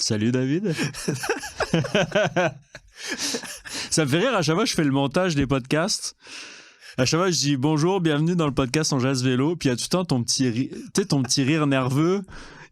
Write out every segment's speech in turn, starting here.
Salut David. Ça me fait rire à chaque fois que je fais le montage des podcasts. À chaque fois, je dis bonjour, bienvenue dans le podcast On Jase Vélo. Puis il y a tout le temps ton petit rire nerveux.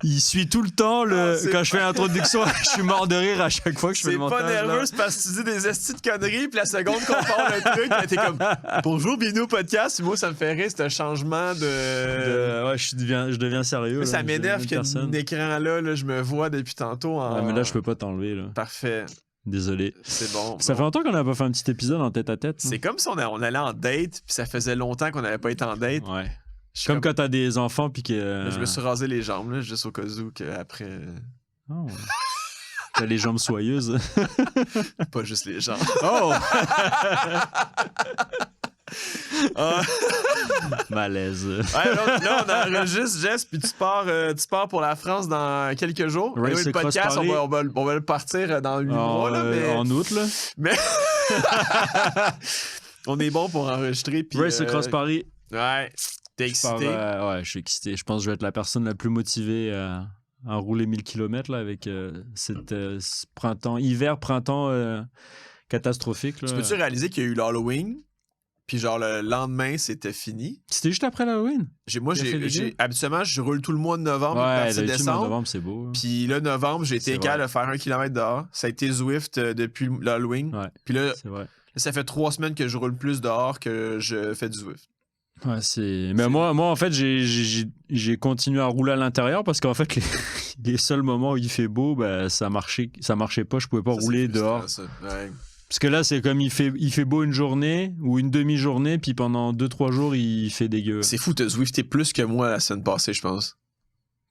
Il suit tout le temps quand je fais l'introduction. Je suis mort de rire à chaque fois que je fais le montage. C'est pas nerveux, c'est parce que tu dis des estis de conneries, puis la seconde qu'on parle le truc, t'es comme bonjour, bienvenue au podcast. Moi, ça me fait rire, c'est un changement de. Ouais, je deviens sérieux. Mais ça m'énerve qu'il y ait un écran là, je me vois depuis tantôt. Ouais, mais là, je peux pas t'enlever. Là. Parfait. Désolé. C'est bon. Ça fait longtemps qu'on n'a pas fait un petit épisode en tête-à-tête. C'est comme si on allait en date, puis ça faisait longtemps qu'on n'avait pas été en date. Ouais. Comme quand t'as des enfants, puis que... Je me suis rasé les jambes, là, juste au cas où qu'après... Oh. T'as les jambes soyeuses. Pas juste les jambes. Oh! Malaise. Ouais, là, on enregistre, Jess, puis tu pars pour la France dans quelques jours. Ouais, le podcast, on va le partir dans 8 mois. Là, mais... En août, là. Mais on est bon pour enregistrer. Puis, Race Cross Paris. Ouais. T'es excité? Ouais, je suis excité. Je pense que je vais être la personne la plus motivée à rouler 1000 km là, avec ce printemps catastrophique. Là. Tu peux-tu réaliser qu'il y a eu l'Halloween? Puis genre le lendemain, c'était fini. C'était juste après l'Halloween? Habituellement, je roule tout le mois de novembre. Ouais, décembre. Le mois de novembre, c'est beau. Hein. Puis là, novembre, j'ai été capable de faire 1 km dehors. Ça a été Zwift depuis l'Halloween. Ouais, puis là, c'est vrai. Ça fait 3 semaines que je roule plus dehors que je fais du Zwift. Ouais, Mais moi, en fait, j'ai continué à rouler à l'intérieur parce qu'en fait, les seuls moments où il fait beau, ben, ça marchait pas. Je pouvais pas rouler dehors. Ouais. Parce que là, c'est comme il fait beau une journée ou une demi-journée, puis pendant 2-3 jours, il fait dégueu. C'est fou, t'as Zwifté plus que moi la semaine passée, je pense.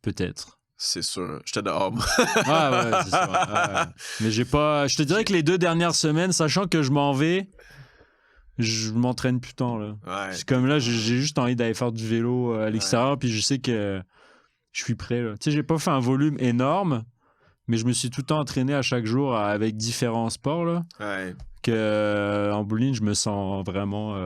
Peut-être. C'est sûr. J'étais dehors, moi. Ouais, c'est sûr. Ouais. Mais j'ai pas... Je te dirais que les 2 dernières semaines, sachant que je m'en vais, je m'entraîne plus tant, là. Ouais. C'est comme là, j'ai juste envie d'aller faire du vélo à l'extérieur, puis je sais que je suis prêt, là. Tu sais, j'ai pas fait un volume énorme, mais je me suis tout le temps entraîné à chaque jour avec différents sports, là. Ouais. En bowling, je me sens vraiment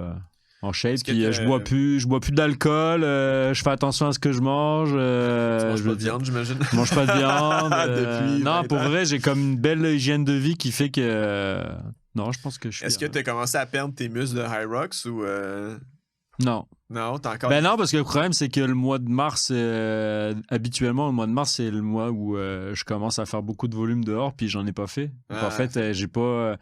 en shape. Puis je bois plus d'alcool, je fais attention à ce que je mange. Tu manges pas de viande, j'imagine? Je mange pas de viande. Depuis non, pour vrai, j'ai comme une belle hygiène de vie qui fait que... non, je pense que je suis... Est-ce que tu as commencé à perdre tes muscles de Hyrox ou... Non. Non, t'as encore... Ben non, parce que le problème, c'est que le mois de mars, habituellement, le mois de mars, c'est le mois où je commence à faire beaucoup de volume dehors, puis j'en ai pas fait. Donc, en fait, j'ai pas...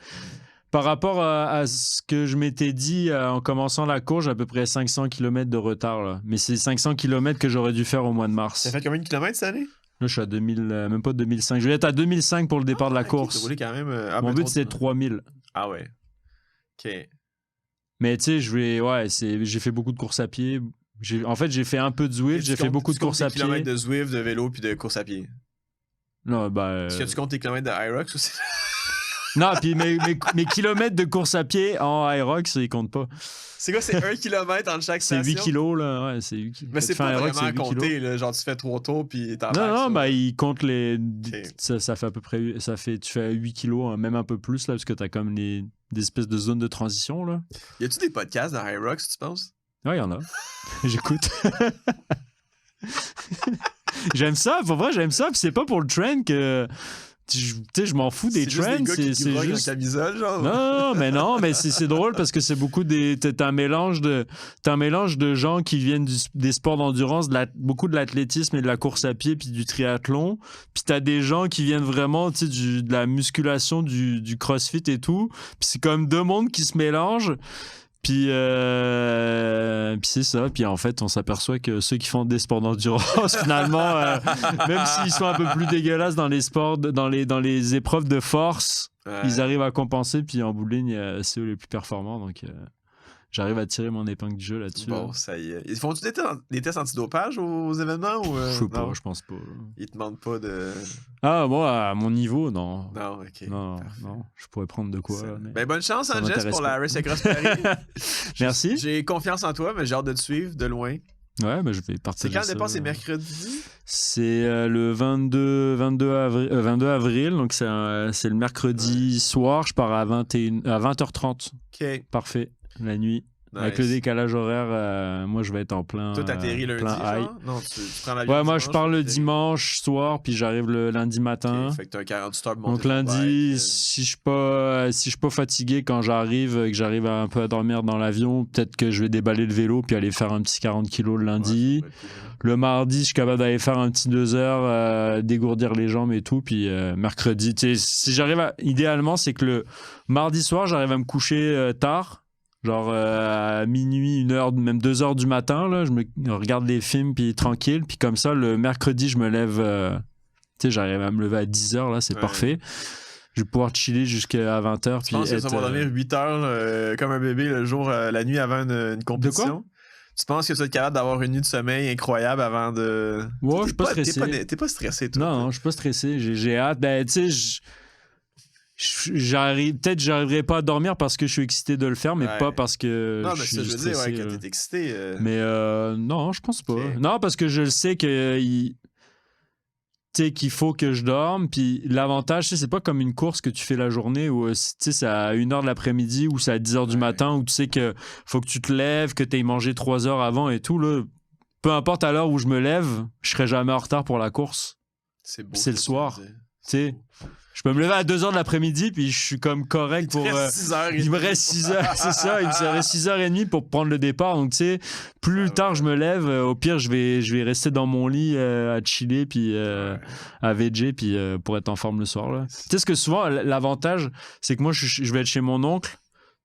par rapport à ce que je m'étais dit en commençant la course, j'ai à peu près 500 km de retard. Là. Mais c'est 500 km que j'aurais dû faire au mois de mars. Ça fait combien de kilomètres cette année? Là, je suis à 2000, même pas 2005. Je vais être à 2005 pour le départ de la course. T'as roulé quand même, mon but, c'est 3000. Ah ouais. OK. Mais tu sais, j'ai fait beaucoup de courses à pied. En fait, j'ai fait un peu de Zwift, j'ai fait beaucoup de courses à pied. Kilomètres de Zwift, de vélo puis de course à pied. Non, Est-ce que tu comptes tes kilomètres de Hyrox aussi? Non, puis mes kilomètres de course à pied en Hyrox, ils comptent pas. C'est quoi, c'est 1 km entre chaque station? C'est 8 kilos, là. Ouais, c'est 8 kilos. Mais c'est pas vraiment à compter, là. Genre, tu fais 3 tours, puis t'en Non, bah, il compte les... Okay. Ça fait à peu près... Tu fais 8 kilos, hein, même un peu plus, là, parce que t'as comme des espèces de zones de transition, là. Y a-tu des podcasts dans Hyrox, tu penses? Ouais, il y en a. J'écoute. J'aime ça, pour vrai, j'aime ça. Puis c'est pas pour le trend que... Tu sais, je m'en fous des trends. C'est juste en camisole, genre. Non, mais c'est drôle parce que c'est beaucoup t'as un mélange de gens qui viennent des sports d'endurance, beaucoup de l'athlétisme et de la course à pied puis du triathlon. Puis t'as des gens qui viennent vraiment, tu sais, de la musculation, du crossfit et tout. Puis c'est comme 2 mondes qui se mélangent. Puis c'est ça. Puis en fait, on s'aperçoit que ceux qui font des sports d'endurance, finalement, même s'ils sont un peu plus dégueulasses dans les sports, dans les épreuves de force, ils arrivent à compenser. Puis en bowling, c'est eux les plus performants. Donc j'arrive à tirer mon épingle du jeu là-dessus. Bon, ça y est. Ils font-tu des tests antidopage aux événements? Ou, je sais pas, je pense pas. Ils te demandent pas de... Ah, moi, à mon niveau, non. Non, OK. Non, je pourrais prendre de quoi. Là, mais bonne chance, hein, Jess, pour la Race Cross Paris. Merci. J'ai confiance en toi, mais j'ai hâte de te suivre de loin. Ouais, mais je vais partager. C'est quand le départ? C'est mercredi? C'est le 22 avril, donc c'est le mercredi soir. Je pars à 20h30. OK. Parfait. La nuit. Avec le décalage horaire, moi, je vais être en plein. Toi, t'atterris lundi, genre? Non, tu prends l'avion. Ouais, moi, je pars le dimanche soir, puis j'arrive le lundi matin. Okay, fait que t'as un 48 heures de monter. Donc, lundi, si je suis pas fatigué quand j'arrive, que j'arrive un peu à dormir dans l'avion, peut-être que je vais déballer le vélo, puis aller faire un petit 40 kilos le lundi. Ouais, le mardi, je suis capable d'aller faire un petit 2 heures, dégourdir les jambes et tout, puis mercredi, tu sais, si j'arrive idéalement, c'est que le mardi soir, j'arrive à me coucher tard. Genre à minuit, 1h, même 2h du matin, là, je me regarde les films, puis tranquille. Puis comme ça, le mercredi, je me lève... tu sais, j'arrive à me lever à 10h, là, c'est parfait. Je vais pouvoir chiller jusqu'à 20h. Tu penses que ça va dormir 8 heures comme un bébé le jour, la nuit avant une compétition? De quoi? Tu penses que tu vas être capable d'avoir une nuit de sommeil incroyable avant de... Ouais, je suis pas stressé. T'es pas stressé, toi? Non, je suis pas stressé. J'ai hâte. Ben, tu sais, peut-être j'arriverai pas à dormir parce que je suis excité de le faire, mais pas parce que non, mais je suis ça, je veux stressé. dire, que t'es excité. Mais non, je pense pas. Non, parce que je le sais que qu'il faut que je dorme. Puis l'avantage, c'est pas comme une course que tu fais la journée où c'est à 1h de l'après-midi ou c'est à 10h du matin où tu sais que faut que tu te lèves, que tu aies mangé 3 heures avant et tout. Là. Peu importe à l'heure où je me lève, je serai jamais en retard pour la course. C'est beau. C'est le soir. Je peux me lever à 2h de l'après-midi, puis je suis comme correct pour... il me reste 6 heures, c'est ça. Il me reste 6h30 pour prendre le départ. Donc, tu sais, plus tard je me lève, au pire, je vais rester dans mon lit à chiller, puis à veger, puis pour être en forme le soir. Là. Tu sais, ce que souvent, l'avantage, c'est que moi, je vais être chez mon oncle,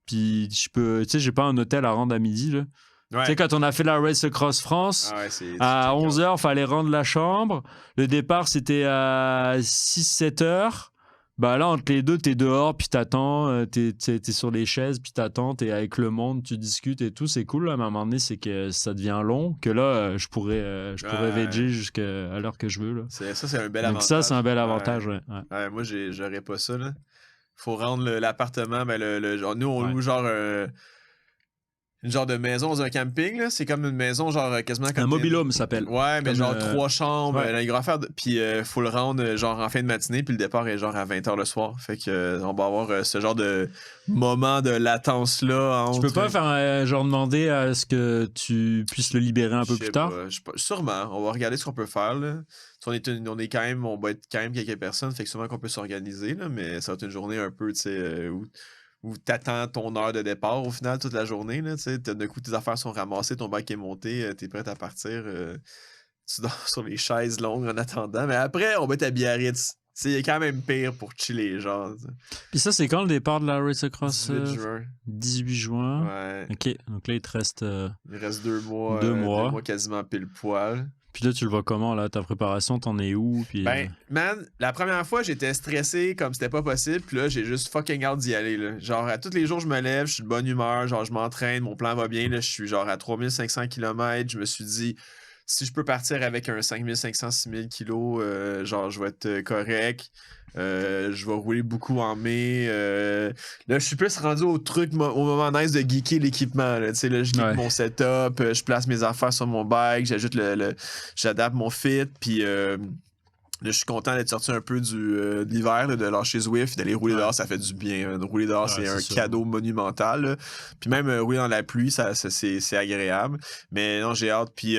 puis tu sais, j'ai pas un hôtel à rendre à midi, là. Ouais. Tu sais, quand on a fait la Race Across France, à 11h, il fallait rendre la chambre. Le départ, c'était à 6-7 heures. Bah là, entre les deux, t'es dehors, puis t'attends, t'es sur les chaises, puis t'attends, t'es avec le monde, tu discutes et tout, c'est cool. Là, mais à un moment donné, c'est que ça devient long, que là, je pourrais veger jusqu'à l'heure que je veux. Là. Ça, c'est un bel avantage. Donc ça, c'est un bel avantage, ouais. Moi, j'aurais pas ça. Là. Faut rendre l'appartement, ben nous, on loue genre... une genre de maison dans un camping, là. C'est comme une maison, genre quasiment comme. Un mobil-home, ça s'appelle. Ouais, mais genre 3 chambres, une grande affaire. Puis faut le rendre genre en fin de matinée, puis le départ est genre à 20h le soir. Fait que on va avoir ce genre de moment de latence-là. Tu peux pas faire genre demander à ce que tu puisses le libérer un peu plus tard? Sûrement. On va regarder ce qu'on peut faire, là. On va être quand même quelques personnes, fait que sûrement qu'on peut s'organiser, là, mais ça va être une journée un peu, tu sais, où t'attends ton heure de départ au final toute la journée. Là, d'un coup, tes affaires sont ramassées, ton bac est monté, t'es prêt à partir. Tu dors sur les chaises longues en attendant. Mais après, on va être à Biarritz. Il est quand même pire pour chiller, genre. Puis ça, c'est quand le départ de la Race Across? 18 juin. 18 juin. Ouais. OK. Donc là, il te reste... il reste 2 mois. 2 mois. 2 mois quasiment pile poil. Puis là, tu le vois comment, là, ta préparation, t'en es où? Puis, ben, man, la première fois, j'étais stressé comme c'était pas possible. Puis là, j'ai juste fucking hâte d'y aller, là. Genre, à tous les jours, je me lève, je suis de bonne humeur. Genre, je m'entraîne, mon plan va bien, là. Je suis genre à 3500 km. Je me suis dit, si je peux partir avec un 5500-6000 kilos, genre, je vais être correct. Je vais rouler beaucoup en mai. Là, je suis plus rendu au truc, au moment nice de geeker l'équipement. Là, je geek mon setup, je place mes affaires sur mon bike, j'ajoute j'adapte mon fit, puis là, je suis content d'être sorti un peu de l'hiver, de lâcher Zwift, d'aller rouler dehors, ça fait du bien. De rouler dehors, c'est un cadeau monumental. Là. Puis même rouler dans la pluie, c'est agréable. Mais non, j'ai hâte. Puis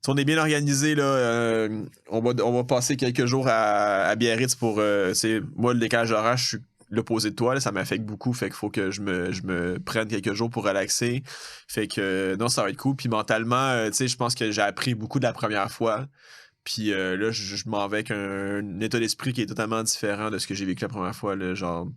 on est bien organisé. Là, on va passer quelques jours à Biarritz pour... moi, le décalage horaire, je suis l'opposé de toi, là, ça m'affecte beaucoup, fait qu'il faut que je me prenne quelques jours pour relaxer. Fait que non, ça va être cool. Puis mentalement, je pense que j'ai appris beaucoup de la première fois. Puis là, je m'en vais avec un état d'esprit qui est totalement différent de ce que j'ai vécu la première fois. Là, genre,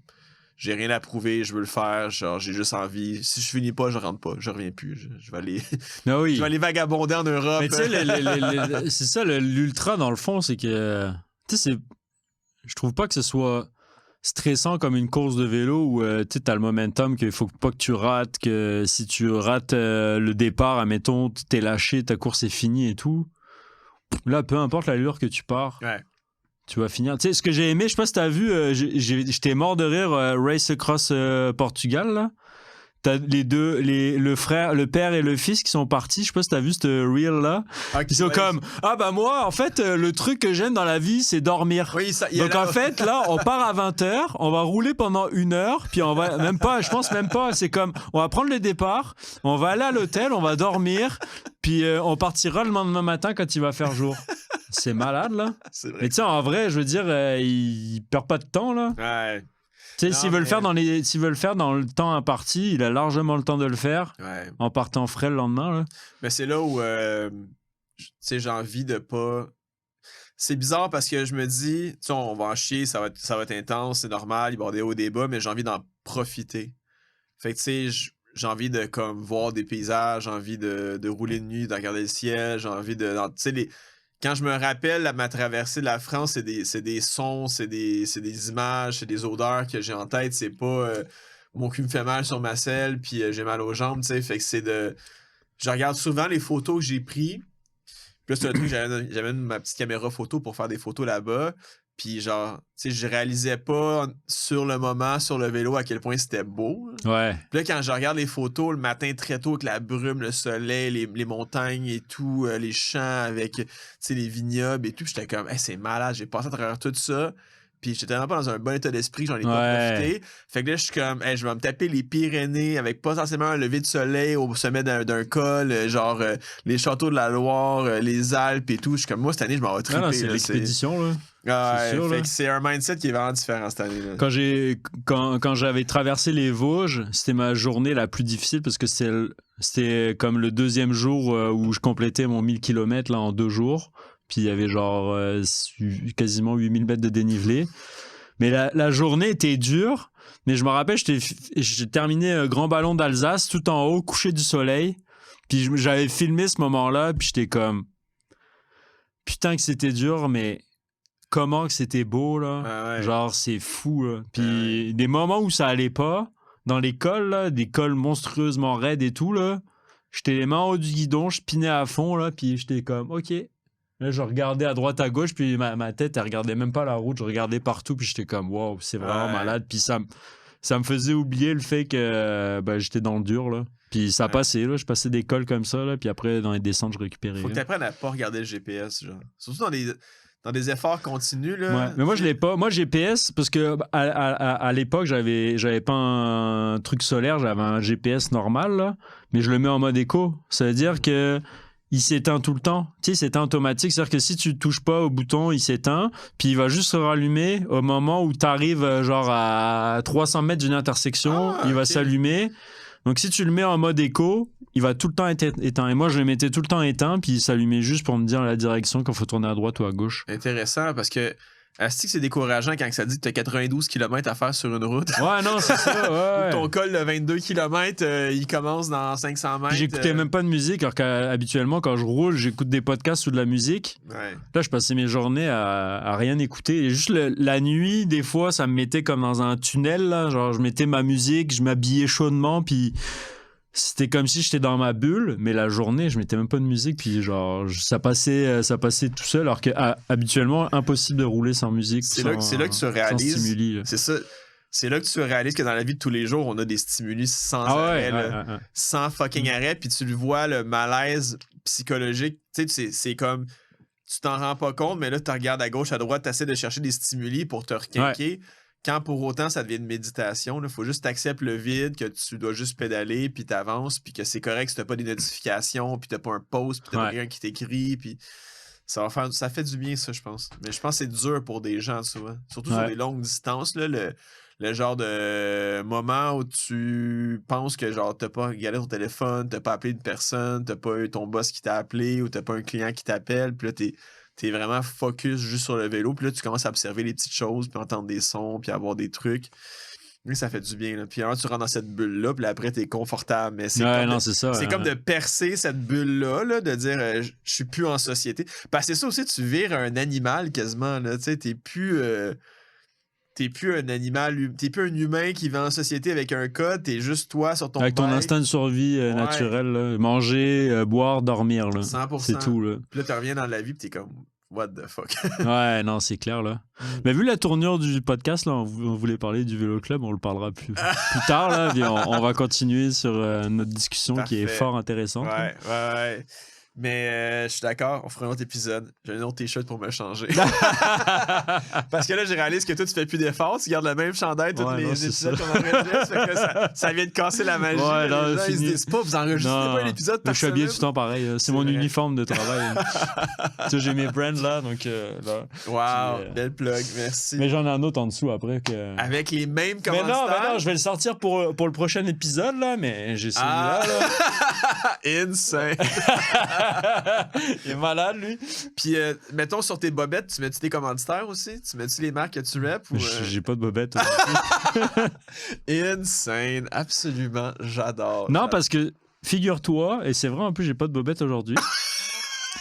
j'ai rien à prouver, je veux le faire. Genre, j'ai juste envie. Si je finis pas, je rentre pas. Je reviens plus. Je vais aller. Ah oui. Je vais aller vagabonder en Europe. Mais tu sais, c'est ça, l'ultra, dans le fond, c'est que. Tu sais, je trouve pas que ce soit stressant comme une course de vélo où tu as le momentum qu'il faut pas que tu rates, que si tu rates le départ, admettons, t'es lâché, ta course est finie et tout. Là, peu importe l'allure que tu pars, tu vas finir. Tu sais, ce que j'ai aimé, je sais pas si t'as vu, j'étais mort de rire, Race Across Portugal, là. t'as les deux, le père et le fils qui sont partis. Je sais pas si t'as vu ce reel là. Ils sont comme, ah bah moi, en fait, le truc que j'aime dans la vie, c'est dormir. Oui, donc en fait, là, on part à 20h, on va rouler pendant 1 heure, puis on va, même pas, je pense même pas, c'est comme, on va prendre le départ, on va aller à l'hôtel, on va dormir, puis on partira le lendemain matin quand il va faire jour. C'est malade, là. C'est vrai. Mais tu sais, en vrai, je veux dire, il perd pas de temps, là. Ouais. Tu sais, s'ils veulent le faire dans le temps imparti, il a largement le temps de le faire en partant frais le lendemain. Là. Mais c'est là où tu sais, j'ai envie de pas. C'est bizarre parce que je me dis, tu sais, on va en chier, ça va être intense, c'est normal, il va y avoir des hauts, des bas, mais j'ai envie d'en profiter. Fait que tu sais, j'ai envie de comme voir des paysages, j'ai envie de rouler de nuit, de regarder le ciel, j'ai envie de. Tu sais, quand je me rappelle ma traversée de la France, c'est des sons, c'est des images, c'est des odeurs que j'ai en tête. C'est pas mon cul me fait mal sur ma selle, puis j'ai mal aux jambes, tu sais. Fait que c'est de. Je regarde souvent les photos que j'ai prises. Puis là, c'est un truc, j'amène ma petite caméra photo pour faire des photos là-bas. Puis genre, tu sais, je réalisais pas sur le moment, sur le vélo, à quel point c'était beau. Ouais. Puis là, quand je regarde les photos le matin très tôt avec la brume, le soleil, les montagnes et tout, les champs avec, tu sais, les vignobles et tout, j'étais comme, hey, c'est malade, j'ai passé à travers tout ça. Puis j'étais tellement pas dans un bon état d'esprit, j'en ai pas profité. Fait que là, je suis comme, hey, je vais me taper les Pyrénées avec potentiellement un lever de soleil au sommet d'un col, genre les châteaux de la Loire, les Alpes et tout. Je suis comme, moi, cette année, je m'en vais triper. C'est l'expédition, là. Ouais, sûr, fait là. que c'est un mindset qui est vraiment différent cette année. Là. Quand j'avais traversé les Vosges, c'était ma journée la plus difficile parce que c'était comme le deuxième jour où je complétais mon 1000 km là, en 2 jours. Puis il y avait genre quasiment 8000 mètres de dénivelé. Mais la journée était dure. Mais je me rappelle, j'ai terminé Grand Ballon d'Alsace tout en haut, couché du soleil. Puis j'avais filmé ce moment-là. Puis j'étais comme, putain que c'était dur, mais comment que c'était beau, là. Ah ouais. Genre, c'est fou, là. Puis des moments où ça allait pas, dans les cols, là, des cols monstrueusement raides et tout, là, j'étais les mains en haut du guidon, je pinais à fond, là, puis j'étais comme, OK. Là, je regardais à droite, à gauche, puis ma tête, elle regardait même pas la route, je regardais partout, puis j'étais comme, wow, c'est vraiment malade. Puis ça me faisait oublier le fait que j'étais dans le dur, là. Puis ça passait, là. Je passais des cols comme ça, là, puis après, dans les descentes, je récupérais. Faut que t'apprennes à pas regarder le GPS, genre. Surtout dans des efforts continus, là. Ouais, mais moi, je l'ai pas. Moi, GPS, parce que à l'époque, j'avais pas un truc solaire, j'avais un GPS normal, là, mais je le mets en mode éco. Ça veut dire que il s'éteint tout le temps. Tu sais, il s'éteint automatique. C'est-à-dire que si tu touches pas au bouton, il s'éteint, puis il va juste se rallumer au moment où tu arrives genre à 300 mètres d'une intersection, il va s'allumer. Donc, si tu le mets en mode éco, il va tout le temps être éteint. Et moi, je le mettais tout le temps éteint, puis il s'allumait juste pour me dire la direction, qu'il faut tourner à droite ou à gauche. Intéressant, parce que est-ce que c'est décourageant quand ça dit que tu as 92 km à faire sur une route? Ouais, non, c'est ça. Ouais. Ton col de 22 km, il commence dans 500 mètres. Puis j'écoutais même pas de musique, alors qu'habituellement, quand je roule, j'écoute des podcasts ou de la musique. Ouais. Là, je passais mes journées à rien écouter. Et juste la nuit, des fois, ça me mettait comme dans un tunnel. Là. Genre, je mettais ma musique, je m'habillais chaudement, puis c'était comme si j'étais dans ma bulle. Mais la journée, je mettais même pas de musique, puis genre, ça passait tout seul, alors que habituellement, impossible de rouler sans musique. C'est là que tu réalises. Sans stimuli. C'est ça. C'est là que tu réalises que dans la vie de tous les jours, on a des stimuli sans arrêt, sans fucking arrêt, puis tu le vois, le malaise psychologique. Tu sais, c'est comme, tu t'en rends pas compte, mais là, tu regardes à gauche, à droite, tu essaies de chercher des stimuli pour te requinquer. Quand pour autant, ça devient une méditation, il faut juste que tu acceptes le vide, que tu dois juste pédaler, puis tu avances, puis que c'est correct si tu n'as pas des notifications, puis tu n'as pas un post, puis tu n'as pas quelqu'un qui t'écrit, puis ça fait du bien, ça, je pense. Mais je pense que c'est dur pour des gens, tu vois. Surtout sur des longues distances, là, le genre de moment où tu penses que genre t'as pas regardé ton téléphone, t'as pas appelé une personne, t'as pas eu ton boss qui t'a appelé ou t'as pas un client qui t'appelle, puis là t'es vraiment focus juste sur le vélo, puis là tu commences à observer les petites choses, puis entendre des sons, puis avoir des trucs. Oui, ça fait du bien. Là. Puis alors tu rentres dans cette bulle-là, puis après t'es confortable. Mais c'est comme de percer cette bulle-là, là, de dire je suis plus en société. Parce que c'est ça aussi, tu vires un animal quasiment. Tu sais, t'es plus un animal, t'es plus un humain qui vit en société avec un code, t'es juste toi sur ton avec ton instinct de survie naturel, là. Manger, boire, dormir. Là. 100%. C'est tout. Là. Puis là, tu reviens dans la vie, puis t'es comme, what the fuck. Ouais, non, c'est clair, là. Mais vu la tournure du podcast, là, on voulait parler du vélo club, on le parlera plus tard, là. Puis on va continuer sur notre discussion qui est fort intéressante. Ouais. Mais je suis d'accord, on fera un autre épisode. J'ai un autre t-shirt pour me changer. Parce que là, j'ai réalisé que toi, tu fais plus d'efforts. Tu gardes le même chandail tous les épisodes qu'on enregistre. Ça vient de casser la magie. Ouais, non, les gens, ils se disent pas, vous enregistrez pas un épisode par je suis habillé tout le temps pareil. C'est mon uniforme de travail. Tu sais, j'ai mes brands là, donc là. Wow, belle plug, merci. Mais j'en ai un autre en dessous après. Avec les mêmes commentaires. Mais non, je vais le sortir pour le prochain épisode, là, mais j'ai celui-là. Insane. Il est malade, lui. Puis, mettons, sur tes bobettes, tu mets-tu tes commanditaires aussi? Tu mets-tu les marques que tu rappes? Ou, J'ai pas de bobette. Insane. Absolument, j'adore. Non, parce que, figure-toi, et c'est vrai, en plus, j'ai pas de bobette aujourd'hui.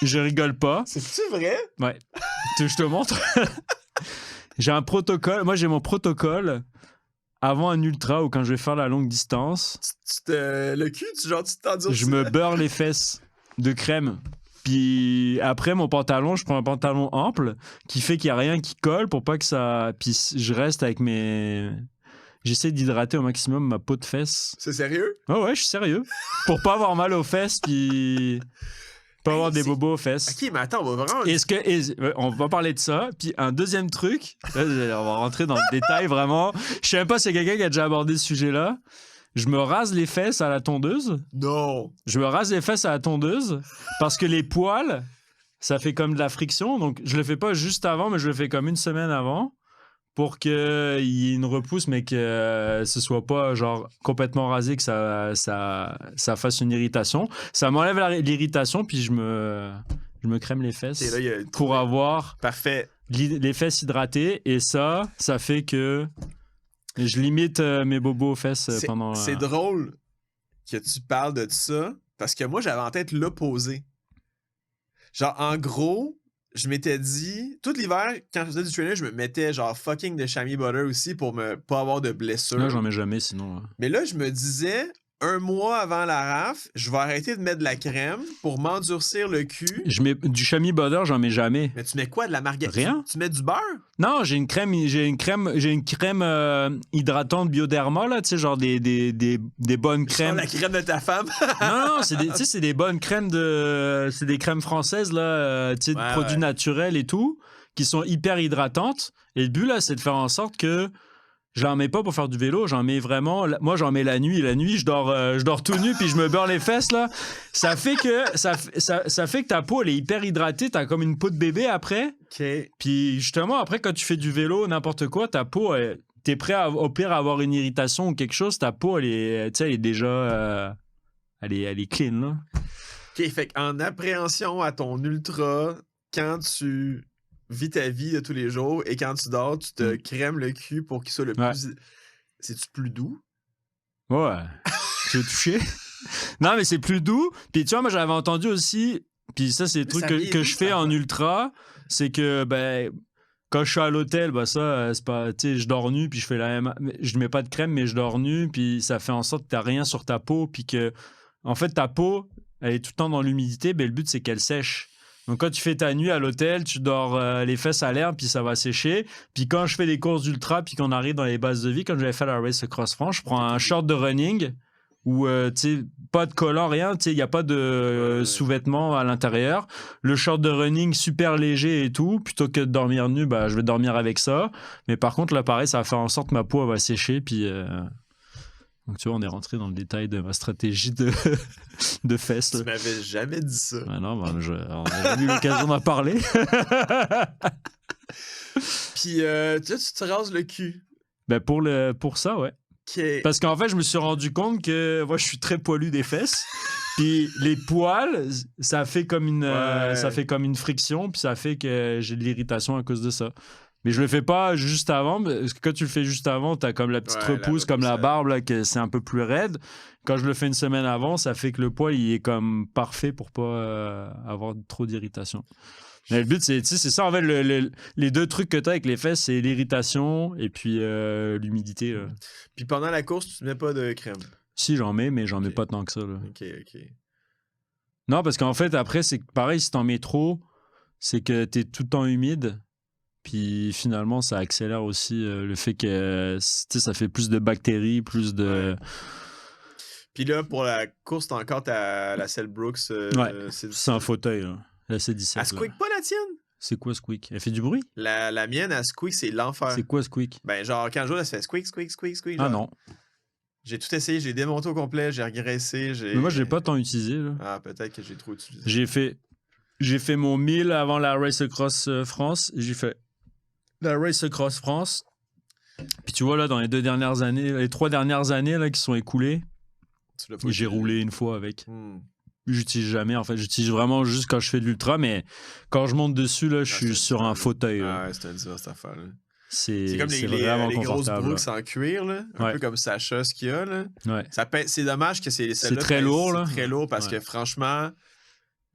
Je rigole pas. C'est-tu vrai? Ouais. Je te montre. J'ai un protocole. Moi, j'ai mon protocole avant un ultra ou quand je vais faire la longue distance. Le cul, tu t'endures. Je me beurre les fesses de crème. Puis après, mon pantalon, je prends un pantalon ample qui fait qu'il n'y a rien qui colle pour pas que ça... Puis je reste avec mes... J'essaie d'hydrater au maximum ma peau de fesses. C'est sérieux? Oh ouais, je suis sérieux. Pour pas avoir mal aux fesses, puis... Pas avoir des bobos aux fesses. Ok, mais attends, on va vraiment... On va parler de ça. Puis un deuxième truc, là, on va rentrer dans le détail vraiment. Je sais même pas si c'est quelqu'un qui a déjà abordé ce sujet-là. Je me rase les fesses à la tondeuse. Non. Je me rase les fesses à la tondeuse parce que les poils, ça fait comme de la friction. Donc, je le fais pas juste avant, mais je le fais comme une semaine avant pour qu'il y ait une repousse, mais que ce soit pas genre complètement rasé, que ça fasse une irritation. Ça m'enlève l'irritation, puis je me crème les fesses pour avoir les fesses hydratées. Et ça fait que je limite mes bobos aux fesses pendant... C'est drôle que tu parles de ça, parce que moi, j'avais en tête l'opposé. Genre, en gros, je m'étais dit... Tout l'hiver, quand je faisais du training, je me mettais genre fucking de chamois butter aussi pour pas avoir de blessures. Là, j'en mets jamais, sinon... Mais là, je me disais... Un mois avant la raf, je vais arrêter de mettre de la crème pour m'endurcir le cul. Je mets du chamois butter, j'en mets jamais. Mais tu mets quoi, de la margarine? Rien. Tu mets du beurre? Non, j'ai une crème hydratante Bioderma là, tu sais, genre des bonnes crèmes. La crème de ta femme. Non, c'est des bonnes crèmes c'est des crèmes françaises là, tu sais, de produits naturels et tout, qui sont hyper hydratantes. Et le but là, c'est de faire en sorte que je n'en mets pas pour faire du vélo, j'en mets vraiment... Moi, j'en mets la nuit. La nuit, je dors tout nu, puis je me beurre les fesses, là. Ça fait que ta peau, elle est hyper hydratée. T'as comme une peau de bébé après. OK. Puis justement, après, quand tu fais du vélo, n'importe quoi, ta peau, t'es prêt au pire à avoir une irritation ou quelque chose. Ta peau, elle est déjà... elle est clean, là. OK, fait qu'en appréhension à ton ultra, quand tu... vis ta vie de tous les jours et quand tu dors, tu te crèmes le cul pour qu'il soit le plus... C'est-tu plus doux? Ouais. Tu veux toucher? Non, mais c'est plus doux. Puis tu vois, moi, j'avais entendu aussi... Puis ça, c'est des trucs que je fais en ultra. C'est que, quand je suis à l'hôtel, ça, c'est pas... Tu sais, je dors nu, puis je fais la même... Je mets pas de crème, mais je dors nu, puis ça fait en sorte que t'as rien sur ta peau, puis que... En fait, ta peau, elle est tout le temps dans l'humidité, mais le but, c'est qu'elle sèche. Donc, quand tu fais ta nuit à l'hôtel, tu dors les fesses à l'air, puis ça va sécher. Puis quand je fais des courses d'ultra, puis qu'on arrive dans les bases de vie, comme j'avais fait la Race Cross France, je prends un short de running où, tu sais, pas de collant, rien. Tu sais, il n'y a pas de sous-vêtements à l'intérieur. Le short de running super léger et tout. Plutôt que de dormir nu, je vais dormir avec ça. Mais par contre, là, pareil, ça va faire en sorte que ma peau, elle va sécher, puis... Donc, tu vois, on est rentré dans le détail de ma stratégie de fesses. Tu m'avais jamais dit ça. Ah non, on n'a jamais eu l'occasion d'en parler. Puis, tu te rases le cul. Pour ça, ouais. Okay. Parce qu'en fait, je me suis rendu compte que moi, je suis très poilu des fesses. Puis les poils, ça fait comme une friction, puis ça fait que j'ai de l'irritation à cause de ça. Mais je le fais pas juste avant, parce que quand tu le fais juste avant, t'as comme la petite repousse, comme la barbe, là, que c'est un peu plus raide. Quand je le fais une semaine avant, ça fait que le poil, il est comme parfait pour pas avoir trop d'irritation. Mais le but, c'est ça, en fait, les deux trucs que t'as avec les fesses, c'est l'irritation et puis l'humidité. Puis pendant la course, tu mets pas de crème? Si, j'en mets, mais j'en mets pas tant que ça. Là. OK. Non, parce qu'en fait, après, c'est pareil, si t'en mets trop... c'est que t'es tout le temps humide. Puis finalement, ça accélère aussi le fait que ça fait plus de bactéries, plus de... Ouais. Puis là, pour la course, t'as encore la Selle Brooks. C'est un fauteuil, là. La C17. Elle squeak pas la tienne? C'est quoi squeak? Elle fait du bruit? La mienne, elle squeak, c'est l'enfer. C'est quoi squeak? Ben genre, quand je joue, elle se fait squeak, squeak, squeak, squeak. Ah genre. non. J'ai tout essayé, j'ai démonté au complet, j'ai regraissé, Mais moi, je l'ai pas tant utilisé, là. Ah, peut-être que j'ai trop utilisé. J'ai fait mon 1000 avant la Race Across France. J'ai fait la Race Across France. Puis tu vois, là, dans les 3 dernières années là, qui sont écoulées, j'ai roulé une fois avec. J'utilise jamais, en fait. J'utilise vraiment juste quand je fais de l'ultra, mais quand je monte dessus, là, je suis sur un fauteuil. Ah ouais, c'est un dur, cette affaire, là. C'est comme les grosses Brooks en cuir, là. Un peu comme Sacha, ce qu'il y a, là. Ouais. C'est dommage que c'est celle-là. C'est très lourd, là. C'est très lourd parce que, franchement...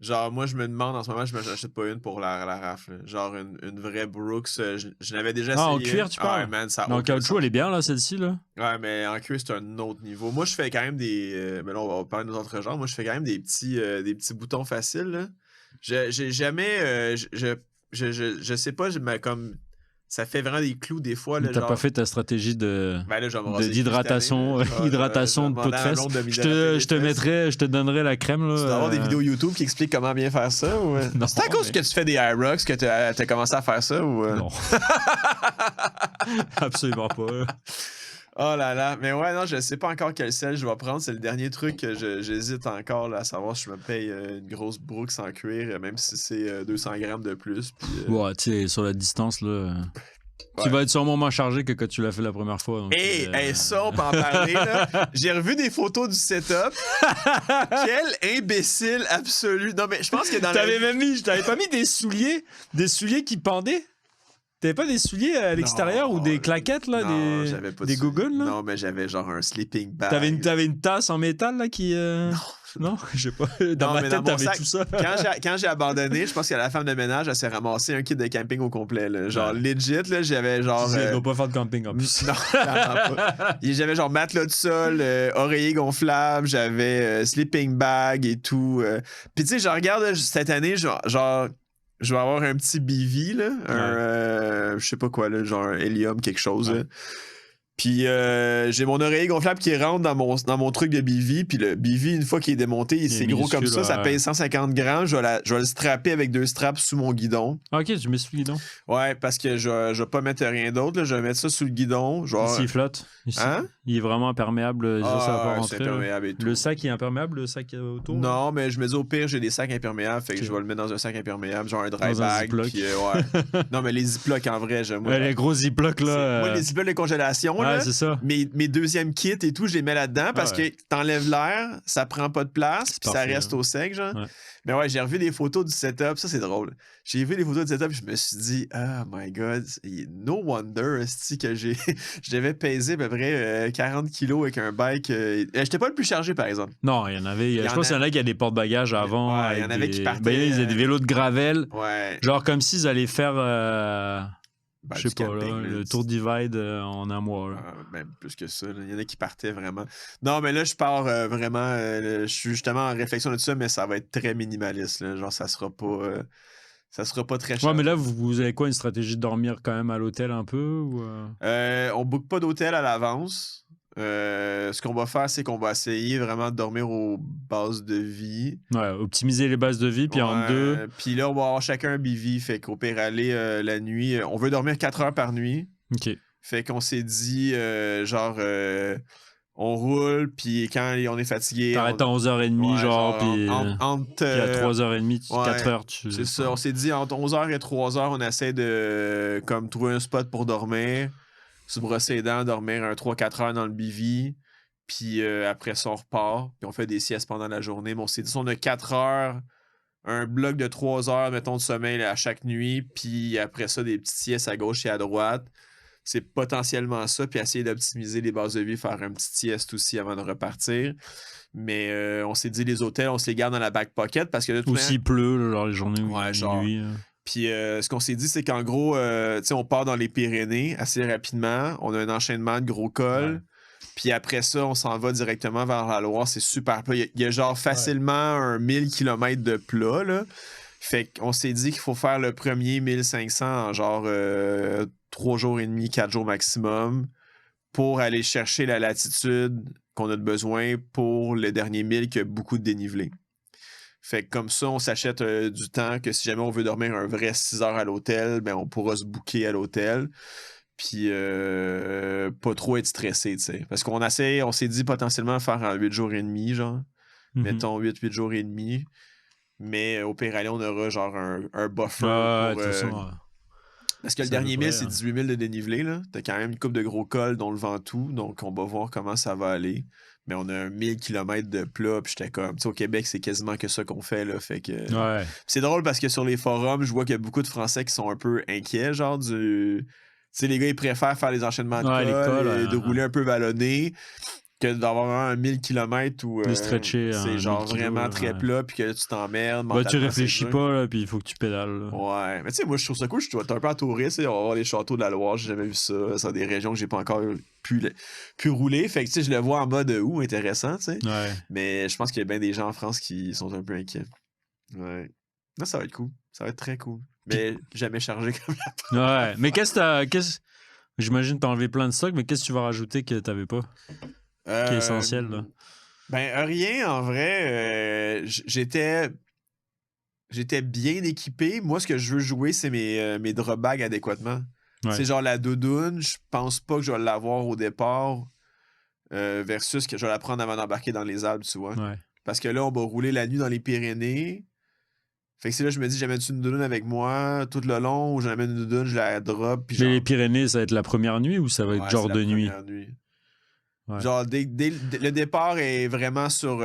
Genre, moi, je me demande en ce moment, je m'en achète pas une pour la rafle. Genre, une vraie Brooks. Je l'avais déjà essayé. Ah, en cuir, tu parles? Ouais, man, ça en caoutchouc, elle est bien, là, celle-ci, là. Ouais, mais en cuir, c'est un autre niveau. Moi, je fais quand même des... mais là, on va parler de nos autres genres. Moi, je fais quand même des petits boutons faciles, là. J'ai jamais... je sais pas, comme... Ça fait vraiment des clous des fois. T'as pas fait ta stratégie d'hydratation hydratation de peau de fesse. Je te donnerai la crème. Là, tu dois avoir des vidéos YouTube qui expliquent comment bien faire ça? Ou... C'est à cause que tu fais des Aerox que t'as commencé à faire ça? Ou... Non. Absolument pas. Oh là là. Mais ouais, non, je sais pas encore quel sel je vais prendre. C'est le dernier truc que j'hésite encore là, à savoir si je me paye une grosse Brooks en cuir, même si c'est 200 grammes de plus. Puis, ouais, tu sais, sur la distance, là... Ouais. Tu vas être sûrement moins chargé que quand tu l'as fait la première fois. Donc, ça, on peut en parler. Là. J'ai revu des photos du setup. Quel imbécile absolu. Non, mais je pense que dans t'avais pas mis des souliers qui pendaient? T'avais pas des souliers à l'extérieur ou des claquettes, là? Non, j'avais pas des gougounes, là? Non, mais j'avais genre un sleeping bag. T'avais une tasse en métal, là, qui... Non, je sais pas. Dans ma tête, t'avais tout ça. Quand j'ai abandonné, je pense que la femme de ménage, elle s'est ramassée un kit de camping au complet. Là. Genre, legit, là, j'avais genre... Elle doit pas faire de camping, en plus. Non, pas. J'avais genre matelas de sol, oreiller gonflable, j'avais sleeping bag et tout. Puis tu sais, je regarde là, cette année, genre... Je vais avoir un petit BV, là, je sais pas quoi, là, genre un hélium, quelque chose. Là. Puis j'ai mon oreiller gonflable qui rentre dans mon truc de BV. Puis le BV, une fois qu'il est démonté, c'est gros comme ça. Ça pèse 150 grammes. Je vais le strapper avec 2 straps sous mon guidon. OK, tu mets sous le guidon. Ouais, parce que je vais pas mettre rien d'autre. Là. Je vais mettre ça sous le guidon. Ici, il flotte. Ici. Hein? Il est vraiment imperméable. Ça va pas rentrer. C'est imperméable et tout. Le sac est imperméable, le sac autour? Non, mais je me dis au pire, j'ai des sacs imperméables. Fait que je vais le mettre dans un sac imperméable, genre un dry bag. Puis, ouais. Non, mais les Ziplocs, en vrai, j'aime. Les gros Ziplocs, là. Moi, les Ziplocs de congélation, là. C'est ça. Mes deuxièmes kits et tout, je les mets là-dedans parce que t'enlèves l'air, ça prend pas de place, puis ça reste au sec, genre. Ouais. Mais ouais, j'ai revu des photos du setup, ça c'est drôle. J'ai vu des photos du setup, je me suis dit, oh my god, no wonder que je devais peser à peu près 40 kilos avec un bike. J'étais pas le plus chargé, par exemple. Non, il y en avait. Je pense qu'il y en a qui a des porte-bagages avant. Ouais, il y en avait qui partaient. Ils avaient des vélos de gravel. Ouais. Genre comme s'ils allaient faire. Je sais pas, camping, là, le Tour Divide en un mois. Même plus que ça. Il y en a qui partaient vraiment. Non, mais là, je pars vraiment. Je suis justement en réflexion de tout ça, mais ça va être très minimaliste. Là. Genre, ça sera pas très cher. Ouais, mais là, vous avez quoi, une stratégie de dormir quand même à l'hôtel un peu? Ou on book pas d'hôtel à l'avance. Ce qu'on va faire, c'est qu'on va essayer vraiment de dormir aux bases de vie. Ouais, optimiser les bases de vie, puis en deux... Puis là, on va avoir chacun un bivy, fait qu'au pire aller la nuit... on veut dormir 4 heures par nuit. OK. Fait qu'on s'est dit, on roule, puis quand on est fatigué... T'arrêtes à 11h30, genre, puis... Puis à 3h30, 4h, tu... C'est ça, on s'est dit, entre 11h et 3h, on essaie de comme trouver un spot pour dormir... se brosser les dents, dormir 3-4 heures dans le bivy, puis après ça, on repart, puis on fait des siestes pendant la journée. Mais on s'est dit, on a 4 heures, un bloc de 3 heures, mettons, de sommeil à chaque nuit, puis après ça, des petites siestes à gauche et à droite. C'est potentiellement ça, puis essayer d'optimiser les bases de vie, faire un petit sieste aussi avant de repartir. Mais on s'est dit, les hôtels, on se les garde dans la back pocket, parce que... Ou s'il pleut, genre les journées où il y a nuit. Puis ce qu'on s'est dit, c'est qu'en gros, on part dans les Pyrénées assez rapidement. On a un enchaînement de gros cols. Ouais. Puis après ça, on s'en va directement vers la Loire. C'est super plat. Il y a genre facilement un 1000 km de plat, là. Fait qu'on s'est dit qu'il faut faire le premier 1500 en genre 3 jours et demi, 4 jours maximum pour aller chercher la latitude qu'on a de besoin pour le dernier 1000 qui a beaucoup de dénivelé. Fait que comme ça, on s'achète du temps que si jamais on veut dormir un vrai 6 heures à l'hôtel, ben on pourra se booker à l'hôtel. Puis pas trop être stressé, tu sais. Parce on s'est dit potentiellement faire en 8 jours et demi, genre. Mettons 8 jours et demi. Mais au pire, on aura genre un buffer pour... Parce que le dernier 1000, c'est 18 000 de dénivelé, là. T'as quand même une coupe de gros cols, dont le Ventoux, donc on va voir comment ça va aller. Mais on a un 1000 km de plat, puis j'étais comme... Tu sais, au Québec, c'est quasiment que ça qu'on fait, là, fait que... Ouais. C'est drôle parce que sur les forums, je vois qu'il y a beaucoup de Français qui sont un peu inquiets, genre du... Tu sais, les gars, ils préfèrent faire les enchaînements de cols et de rouler un peu vallonné que d'avoir un 1000 km où c'est genre vraiment très plat puis que tu t'emmerdes. Tu réfléchis pas, là, puis il faut que tu pédales. Là. Ouais. Mais tu sais, moi, je trouve ça cool. Je suis un peu en touriste. On va voir les châteaux de la Loire. J'ai jamais vu ça. C'est des régions que j'ai pas encore pu rouler. Fait que tu sais, je le vois en mode intéressant, tu sais. Ouais. Mais je pense qu'il y a bien des gens en France qui sont un peu inquiets. Ouais. Non, ça va être cool. Ça va être très cool. Mais jamais chargé comme la Ouais. Mais j'imagine que t'as enlevé plein de stocks, mais qu'est-ce que tu vas rajouter que t'avais pas? Qui est essentiel, là. Ben, rien, en vrai. J'étais bien équipé. Moi, ce que je veux jouer, c'est mes drop bags adéquatement. Ouais. C'est genre la doudoune. Je pense pas que je vais l'avoir au départ versus que je vais la prendre avant d'embarquer dans les Alpes, tu vois. Ouais. Parce que là, on va rouler la nuit dans les Pyrénées. Fait que c'est là, je me dis, j'amène une doudoune avec moi tout le long ou j'amène une doudoune, je la drop. Puis mais les Pyrénées, ça va être la première nuit ou ça va être genre de nuit? Ouais. Genre, le départ est vraiment sur...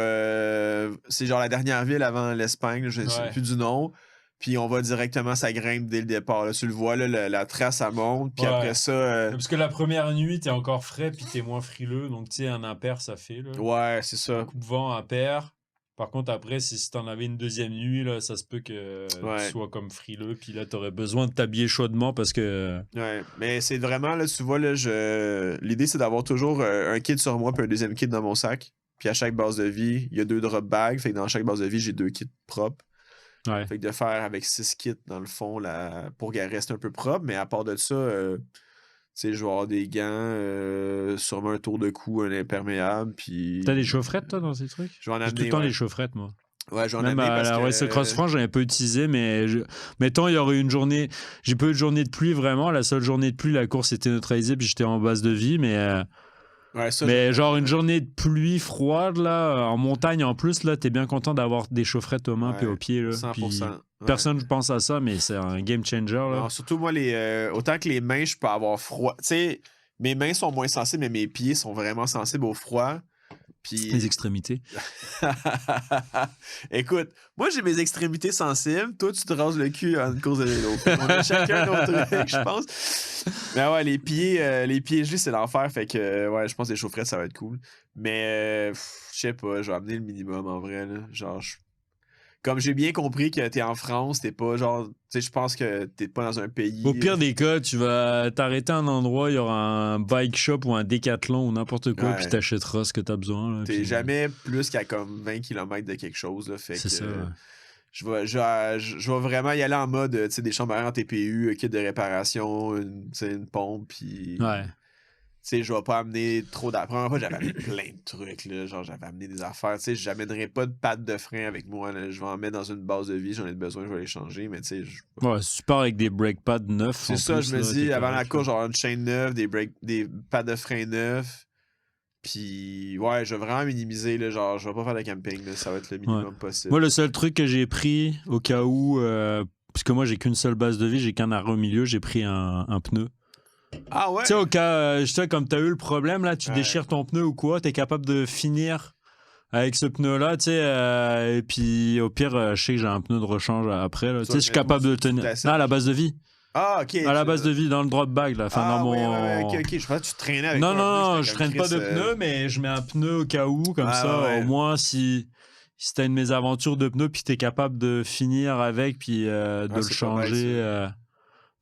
c'est genre la dernière ville avant l'Espagne, je ne sais plus du nom. Puis on va directement, ça grimpe dès le départ. Là. Tu le vois, là, la trace, ça monte. Puis après ça... Parce que la première nuit, t'es encore frais, puis t'es moins frileux. Donc, tu sais, un impair, ça fait. Là. Ouais, c'est ça. Un coup de vent, impair. Par contre, après, si t'en avais une deuxième nuit, là, ça se peut que tu sois comme frileux. Puis là, t'aurais besoin de t'habiller chaudement parce que... Ouais, mais c'est vraiment, là, tu vois, là, l'idée, c'est d'avoir toujours un kit sur moi puis un deuxième kit dans mon sac. Puis à chaque base de vie, il y a 2 drop bags. Fait que dans chaque base de vie, j'ai 2 kits propres. Ouais. Fait que de faire avec 6 kits, dans le fond, là, pour qu'elle reste un peu propre. Mais à part de ça... tu sais, je vais avoir des gants, sûrement un tour de cou, un imperméable, puis... T'as des chaufferettes, toi, dans ces trucs? Je vais en amener, j'ai tout le temps les chaufferettes, moi. Ouais, j'en ai amené parce que... Race Cross France, j'en ai pas utilisé, mais... Mettons, il y aurait une journée... J'ai pas eu de journée de pluie, vraiment. La seule journée de pluie, la course était neutralisée, puis j'étais en base de vie, mais... Ouais, ça, mais genre une journée de pluie froide, là, en montagne en plus, là, t'es bien content d'avoir des chaufferettes aux mains puis aux pieds, là. 100%. Puis... Personne ne pense à ça, mais c'est un game changer. Là. Non, surtout moi, autant que les mains, je peux avoir froid. Tu sais, mes mains sont moins sensibles, mais mes pieds sont vraiment sensibles au froid. Puis... Les extrémités. Écoute, moi, j'ai mes extrémités sensibles. Toi, tu te rases le cul en course de vélo. On a chacun notre truc, je pense. Mais ouais, les pieds gelés, c'est l'enfer. Fait que, ouais, je pense que les chaufferettes, ça va être cool. Mais, je sais pas, je vais amener le minimum en vrai. Là. Genre, comme j'ai bien compris que t'es en France, t'es pas genre... Tu sais, je pense que t'es pas dans un pays... Au pire des cas, tu vas t'arrêter à un endroit, il y aura un bike shop ou un décathlon ou n'importe quoi, puis t'achèteras ce que t'as besoin. Là, t'es jamais plus qu'à comme 20 km de quelque chose. Là, fait c'est que, ça. Je vais vraiment y aller en mode, tu sais, des chambres en TPU, kit de réparation, une pompe, puis... Ouais. Tu sais, je vais pas amener trop d'apprenants. La première fois, j'avais amené plein de trucs, là. Genre, j'avais amené des affaires. Tu sais, j'amènerai pas de pattes de frein avec moi, là. Je vais en mettre dans une base de vie. J'en ai besoin, je vais les changer. Mais tu sais, ouais, si tu pars avec des brake pads neufs. C'est ça, je me dis, avant la course, genre une chaîne neuve, des pattes de frein neufs. Puis, ouais, je vais vraiment minimiser, là. Genre, je vais pas faire de camping, là. Ça va être le minimum possible. Moi, le seul truc que j'ai pris, au cas où, parce que moi, j'ai qu'une seule base de vie, j'ai qu'un arrêt au milieu, j'ai pris un pneu. Ah ouais? Tu sais, au cas, comme tu as eu le problème, là, tu déchires ton pneu ou quoi, tu es capable de finir avec ce pneu-là, tu sais, et puis au pire, je sais que j'ai un pneu de rechange après, tu sais, je suis capable de tenir. Ah, à la base de vie. Ah, ok. À la base de vie, dans le drop bag, là. Enfin, dans mon... ok. Je pensais que tu traînais avec Non, je traîne pas de pneu, mais je mets un pneu au cas où, comme ça, au moins, si t'as une mésaventure de pneu, puis t'es capable de finir avec, puis de le changer...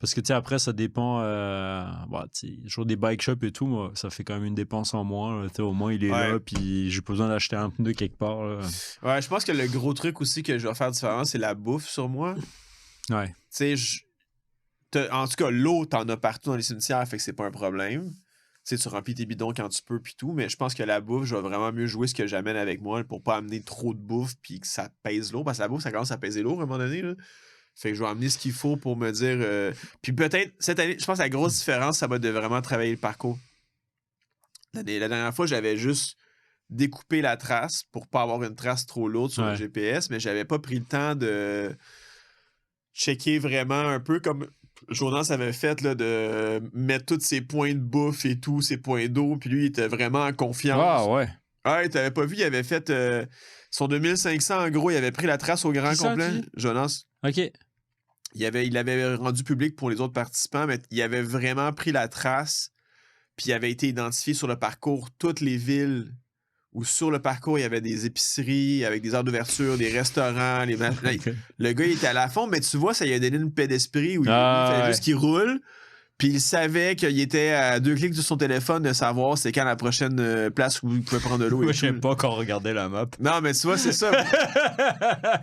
Parce que, tu sais, après, ça dépend. Bah, tu sais, toujours des bike shops et tout, moi, ça fait quand même une dépense en moins. Tu sais, au moins, il est là, puis j'ai pas besoin d'acheter un pneu quelque part. Là. Ouais, je pense que le gros truc aussi que je vais faire différemment, c'est la bouffe sur moi. Ouais. Tu sais, en tout cas, l'eau, t'en as partout dans les cimetières, fait que c'est pas un problème. Tu sais, tu remplis tes bidons quand tu peux, puis tout, mais je pense que la bouffe, je vais vraiment mieux jouer ce que j'amène avec moi pour pas amener trop de bouffe, puis que ça pèse lourd, parce que la bouffe, ça commence à peser lourd à un moment donné, là. Fait que je vais amener ce qu'il faut pour me dire. Puis peut-être, cette année, je pense que la grosse différence, ça va de vraiment travailler le parcours. La dernière fois, j'avais juste découpé la trace pour pas avoir une trace trop lourde sur le GPS, mais j'avais pas pris le temps de checker vraiment un peu comme Jonas avait fait, là, de mettre tous ses points de bouffe et tout, ses points d'eau, puis lui, il était vraiment en confiance. Ah ouais. Ah, t'avais pas vu, il avait fait son 2500, en gros, il avait pris la trace au grand complet, Jonas. OK. Il avait rendu public pour les autres participants, mais il avait vraiment pris la trace, puis il avait été identifié sur le parcours toutes les villes où sur le parcours, il y avait des épiceries avec des heures d'ouverture, des restaurants. Le gars, il était à la fond, mais tu vois, ça lui a donné une paix d'esprit où il fallait juste qu'il roule. Puis il savait qu'il était à 2 clics de son téléphone de savoir c'est quand la prochaine place où il pouvait prendre de l'eau. Moi, je sais pas quand regarder la map. Non, mais tu vois, c'est ça.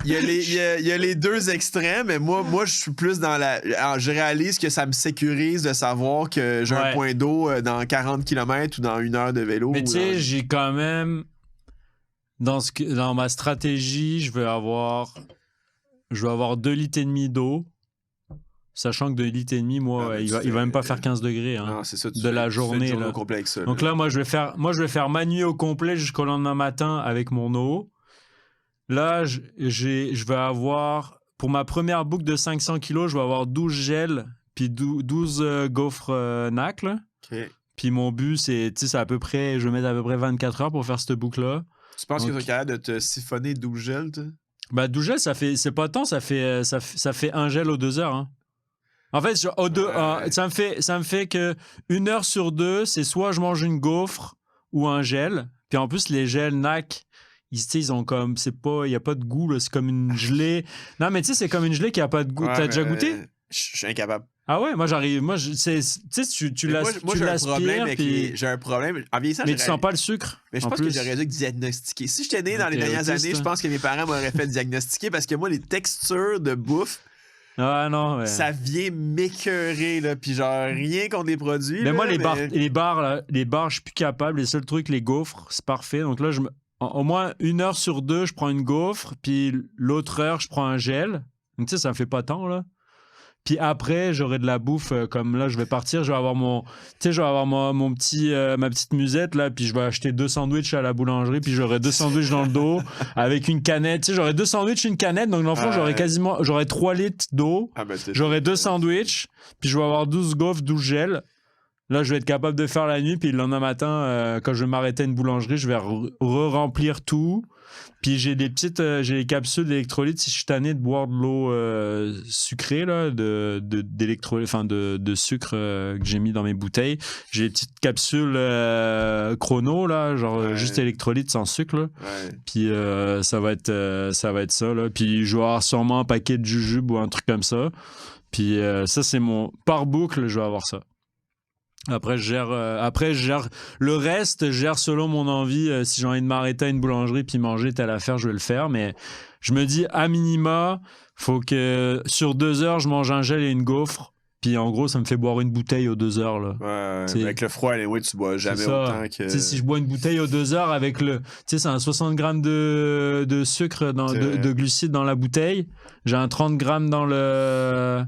il y a les deux extrêmes, mais moi je suis plus dans la... Alors, je réalise que ça me sécurise de savoir que j'ai un point d'eau dans 40 km ou dans 1 heure de vélo. Mais tu sais, j'ai quand même... Dans ma stratégie, je vais avoir 2 litres et demi d'eau. Sachant que 2 litres et demi, moi, il va même pas faire 15 degrés hein, non, c'est ça, de la journée. Là. Complexe, donc là, moi, je vais faire ma nuit au complet jusqu'au lendemain matin avec mon eau. Là, je vais avoir, pour ma première boucle de 500 kilos, je vais avoir 12 gels puis 12 gaufres NAC. Okay. Puis mon but, c'est à peu près, je vais mettre à peu près 24 heures pour faire cette boucle-là. Tu penses que tu es capable de te siphonner 12 gels, toi? Bah, 12 gels, c'est pas tant, ça fait 1 gel aux 2 heures, hein. En fait, ça me fait que 1 heure sur 2, c'est soit je mange une gaufre ou un gel. Puis en plus, les gels NAC, ils ont comme... il n'y a pas de goût, là, c'est comme une gelée. Non, mais tu sais, c'est comme une gelée qui n'a pas de goût. T'as déjà goûté? Je suis incapable. Ah ouais? Moi, j'arrive... tu l'aspires, puis... J'ai un problème. En vieillissant, mais tu sens pas le sucre? Mais je pense que j'aurais dû diagnostiquer. Si j'étais né dans les dernières années, je pense que mes parents m'auraient fait diagnostiquer parce que moi, les textures de bouffe, ah non, ça vient m'écœurer, là. Puis genre, rien contre les produits. Mais là, moi, les bars, je suis plus capable. Les seuls trucs, les gaufres, c'est parfait. Donc là, au moins 1 heure sur 2, je prends une gaufre. Puis l'autre heure, je prends un gel. Donc tu sais, ça me fait pas tant, là. Puis après, j'aurai de la bouffe. Comme là, je vais partir, je vais avoir mon petit, ma petite musette, là. Puis je vais acheter 2 sandwichs à la boulangerie. Puis j'aurai 2 sandwichs dans le dos avec une canette. Tu sais, j'aurai 2 sandwichs, une canette. Donc dans le fond, j'aurai 3 litres d'eau. J'aurai 2 sandwichs. Puis je vais avoir 12 gaufres, 12 gels. Là, je vais être capable de faire la nuit. Puis le lendemain matin, quand je vais m'arrêter à une boulangerie, je vais remplir tout. Puis j'ai des capsules d'électrolytes si je suis tanné de boire de l'eau sucrée, là, de sucre que j'ai mis dans mes bouteilles. J'ai des petites capsules chrono, là, genre juste électrolytes sans sucre, là. Puis ça va être ça, là. Puis je vais avoir sûrement un paquet de jujube ou un truc comme ça. Puis ça, c'est mon... Par boucle, je vais avoir ça. Après, je gère le reste, je gère selon mon envie. Si j'ai envie de m'arrêter à une boulangerie puis manger telle affaire, je vais le faire. Mais je me dis, à minima, faut que sur 2 heures, je mange un gel et une gaufre. Puis en gros, ça me fait boire une bouteille aux 2 heures. Là. Ouais, avec le froid, tu bois jamais autant que... T'sais, si je bois une bouteille aux 2 heures avec le... Tu sais, c'est un 60 grammes de sucre, de glucides dans la bouteille. J'ai un 30 grammes dans le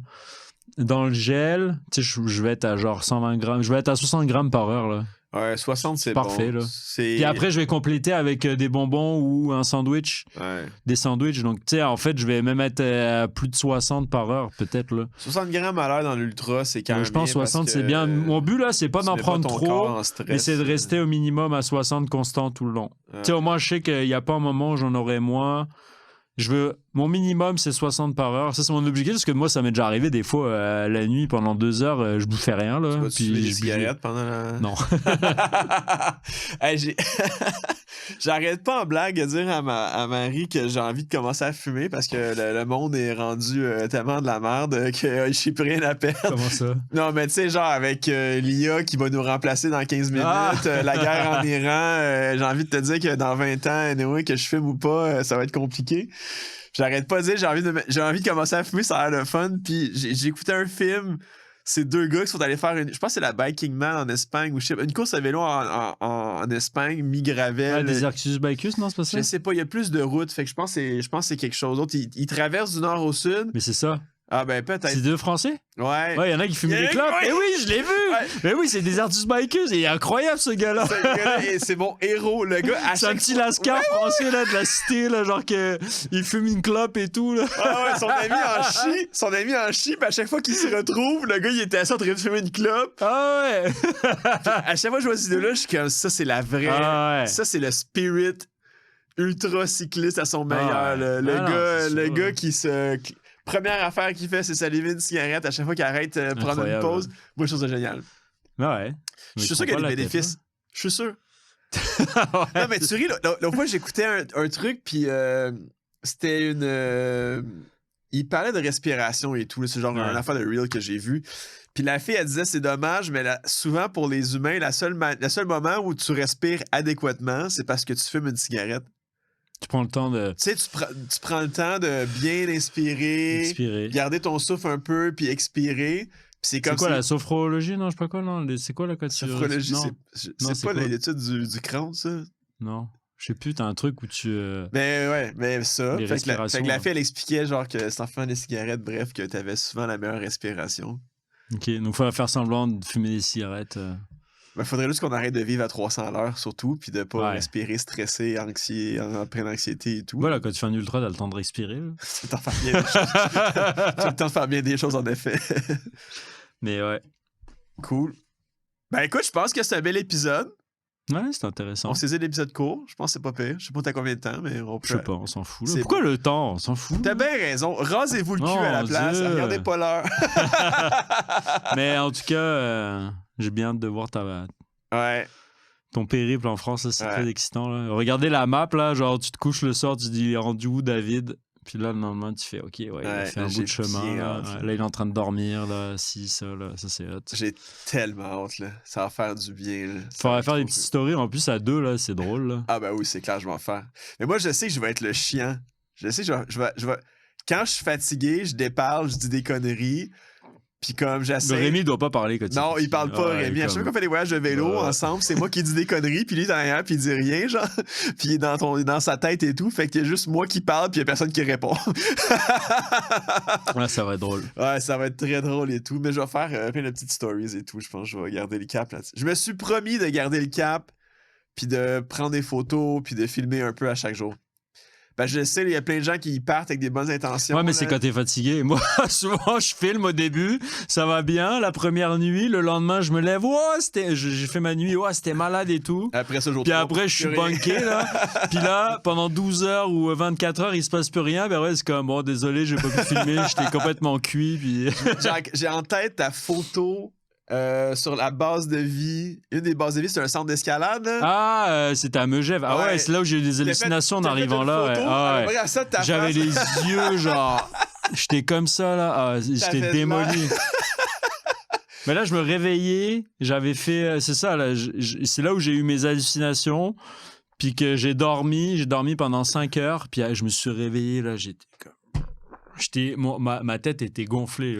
gel, tu sais, je vais être à genre 120 grammes. Je vais être à 60 grammes par heure, là. Ouais, 60, c'est parfait, bon. Là. Puis après, je vais compléter avec des bonbons ou un sandwich. Ouais. Des sandwichs. Donc, tu sais, en fait, je vais même être à plus de 60 par heure, peut-être, là. 60 grammes à l'heure dans l'ultra, c'est quand même je pense 60, c'est bien. Mon but, là, c'est pas d'en prendre trop, mais c'est de rester au minimum à 60 constant tout le long. Ouais. Tu sais, au moins, je sais qu'il n'y a pas un moment où j'en aurai moins. Mon minimum, c'est 60 par heure. Ça, c'est mon objectif, parce que moi, ça m'est déjà arrivé des fois, la nuit, pendant 2 heures, je bouffais rien, là. Tu vas-tu fumer des cigarettes pendant la... Non. Hey, j'arrête pas en blague de dire à Marie que j'ai envie de commencer à fumer parce que le monde est rendu tellement de la merde que j'ai plus rien à perdre. Comment ça? Non, mais tu sais, genre avec l'IA qui va nous remplacer dans 15 minutes, la guerre en Iran, j'ai envie de te dire que dans 20 ans, anyway, que je fume ou pas, ça va être compliqué. J'arrête pas de dire, j'ai envie de commencer à fumer, ça a l'air le fun. Puis j'ai écouté un film, c'est 2 gars qui sont allés faire je pense que c'est la Biking Man en Espagne, ou une course à vélo en Espagne, mi-gravel. Des Arcus Bicus, non, c'est pas ça? Je sais pas, il y a plus de routes, fait que je pense que c'est quelque chose d'autre. Ils traversent du nord au sud. Mais c'est ça. Ah ben peut-être. C'est 2 Français? Ouais. Ouais, il y en a qui fument des clopes. Ouais. Eh oui, je l'ai vu! Ouais. Mais oui, c'est des Artus Bikers. Il est incroyable, ce gars-là. C'est mon héros, le gars. C'est un petit lascar français là, de la cité, là, genre il fume une clope et tout. Là. Ah ouais, son ami en chie, puis à chaque fois qu'il se retrouve, le gars, il était assis en train de fumer une clope. Ah ouais! À chaque fois que je vois cette vidéo-là, je suis comme ça, c'est la vraie. Ah ouais. Ça, c'est le spirit ultra cycliste à son meilleur. Ah ouais. Le gars qui se... Première affaire qu'il fait, c'est s'allumer une cigarette à chaque fois qu'il arrête de prendre une pause. Moi, je trouve ça génial. Ouais. Je suis sûr qu'il y a des bénéfices. Je suis sûr. Ouais. Non, mais tu ris, l'autre fois, j'écoutais un truc, puis c'était il parlait de respiration et tout. C'est genre une affaire de reel que j'ai vu. Puis la fille, elle disait, c'est dommage, mais souvent, pour les humains, le seul moment où tu respires adéquatement, c'est parce que tu fumes une cigarette. Tu prends le temps de... Tu sais, tu prends le temps de bien inspirer, garder ton souffle un peu, puis expirer. Puis c'est comme quoi la sophrologie? Non, je sais pas quoi, non. C'est quoi la sophrologie? C'est pas l'étude du crâne, ça? Non. Je sais plus, t'as un truc où tu... Mais ça. Les fait que la fille, là. elle expliquait genre que sans fumer des cigarettes, bref, que t'avais souvent la meilleure respiration. Ok, donc faut faire semblant de fumer des cigarettes. Ben, faudrait juste qu'on arrête de vivre à 300 à l'heure, surtout, puis de pas respirer stressé, en pleine anxiété et tout. Voilà, quand tu fais un ultra, t'as le temps de respirer. Tu as le temps de faire bien des choses, en effet. Mais ouais. Cool. Ben écoute, je pense que c'est un bel épisode. Ouais, c'est intéressant. On saisit l'épisode court. Je pense que c'est pas pire. Je sais pas t'as combien de temps, mais on peut... Je sais pas, on s'en fout. Là. Pourquoi le temps? On s'en fout. T'as bien raison. Rasez-vous le cul à la place. Dieu. Regardez pas l'heure. Mais en tout cas, j'ai bien hâte de voir ton périple en France. C'est très excitant. Là. Regardez la map, là. Genre, tu te couches le soir, tu te dis, il est rendu où, David? Puis là, le lendemain, tu fais, OK, il a fait un bout de chemin. Là, il est en train de dormir. Là, ça c'est hot. J'ai tellement hâte. Là. Ça va faire du bien. Là. Faudrait faire des petites stories. En plus, à 2, là, c'est drôle. Là. Ah, ben oui, c'est clair, je vais en faire. Mais moi, je sais que je vais être le chiant. Je sais que je vais... Quand je suis fatigué, je déparle, je dis des conneries. Puis comme j'essaie... Le Rémi doit pas parler quand Non, il parle pas, Rémi. À chaque fois qu'on fait des voyages de vélo ensemble, c'est moi qui dis des conneries, puis lui, il est en arrière, puis il dit rien, genre. Puis il est dans sa tête et tout. Fait qu'il y a juste moi qui parle, puis il y a personne qui répond. Ouais, ça va être drôle. Ouais, ça va être très drôle et tout. Mais je vais faire plein de petites stories et tout. Je pense que je vais garder le cap là-dessus. Je me suis promis de garder le cap, puis de prendre des photos, puis de filmer un peu à chaque jour. Ben, je sais, il y a plein de gens qui y partent avec des bonnes intentions. Ouais, mais c'est quand t'es fatigué. Moi, souvent, je filme au début, ça va bien, la première nuit, le lendemain, je me lève, j'ai fait ma nuit, c'était malade et tout. Après ça, puis après, je suis bunké, là. Puis là, pendant 12 heures ou 24 heures, il se passe plus rien. Ben ouais, c'est comme, bon, désolé, j'ai pas pu filmer, j'étais complètement cuit. Puis... j'ai en tête ta photo... sur la base de vie. Une des bases de vie, c'est un centre d'escalade. C'était à Megève. Ah ouais, c'est là où j'ai eu des hallucinations en arrivant là. Ouais. Ça, j'avais les yeux, genre. J'étais comme ça, là. J'étais démoli. Mais là, je me réveillais. J'avais fait. C'est ça, là. C'est là où j'ai eu mes hallucinations. Puis que j'ai dormi. J'ai dormi pendant 5 heures. Puis je me suis réveillé, là. J'étais comme. Ma tête était gonflée.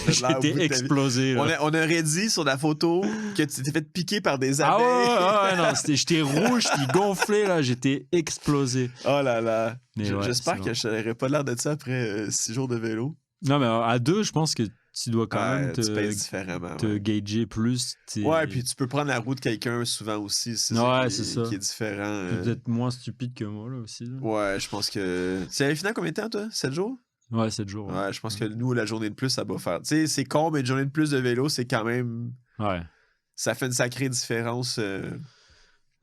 J'étais explosé. Là. On aurait dit sur la photo que tu t'es fait piquer par des abeilles. Non, j'étais rouge, j'étais gonflé, là, j'étais explosé. Oh là là. J'espère que je n'aurais pas l'air de ça après 6 jours de vélo. Non, mais à 2, je pense que tu dois quand même te gager plus. Ouais, puis tu peux prendre la roue de quelqu'un souvent aussi. C'est ça qui est différent. Peut-être moins stupide que moi, là, aussi. Là. Ouais, je pense que... Tu avais fini en combien de temps, toi? 7 jours? Ouais, 7 jours. Ouais, je pense que nous, la journée de plus, ça va faire. Tu sais, c'est con, mais une journée de plus de vélo, c'est quand même. Ouais. Ça fait une sacrée différence.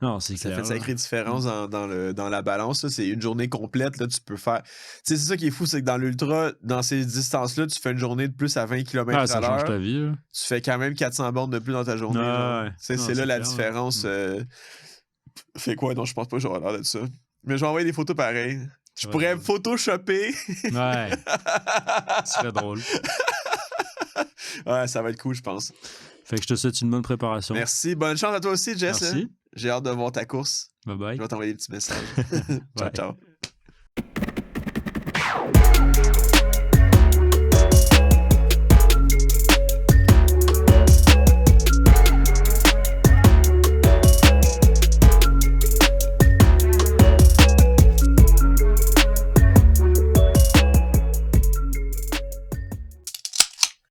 Non, c'est Ça clair. fait une sacrée différence dans la balance. Là. C'est une journée complète. Là, tu peux faire. Tu sais, c'est ça qui est fou, c'est que dans l'ultra, dans ces distances-là, tu fais une journée de plus à 20 km Ça à l'heure. change ta vie. Là. Tu fais quand même 400 bornes de plus dans ta journée. Ouais. C'est là la différence. Fait quoi? Non, je pense pas que j'aurai l'air de ça. Mais je vais envoyer des photos pareilles. Je pourrais me photoshopper. Ouais. Ce serait drôle. Ouais, ça va être cool, je pense. Fait que je te souhaite une bonne préparation. Merci. Bonne chance à toi aussi, Jess. Merci. J'ai hâte de voir ta course. Bye bye. Je vais t'envoyer des petits messages. Ciao, ciao.